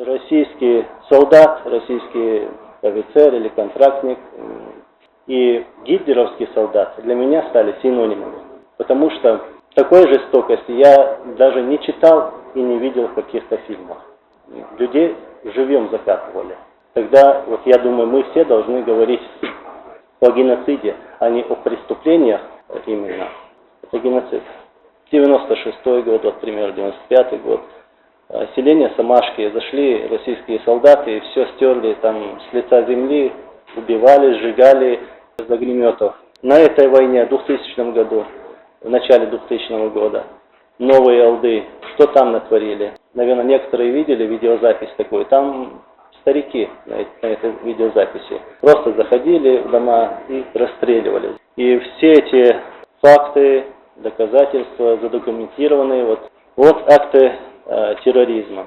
российский солдат, российский офицер или контрактник и гитлеровский солдат для меня стали синонимами. Потому что такой жестокости я даже не читал и не видел в каких-то фильмах. Людей живьем закапывали. Тогда, вот я думаю, мы все должны говорить о геноциде, а не о преступлениях именно. Это геноцид. 96-й год, вот, пример, 95-й год. Селение Самашки, зашли российские солдаты и все стерли там с лица земли, убивали, сжигали из огнеметов. На этой войне в 2000 году, в начале 2000 года, Новые Алды, что там натворили? Наверное, некоторые видели видеозапись такую. Там старики на этой видеозаписи просто заходили в дома и расстреливали. И все эти факты, доказательства задокументированы. Вот акты терроризма.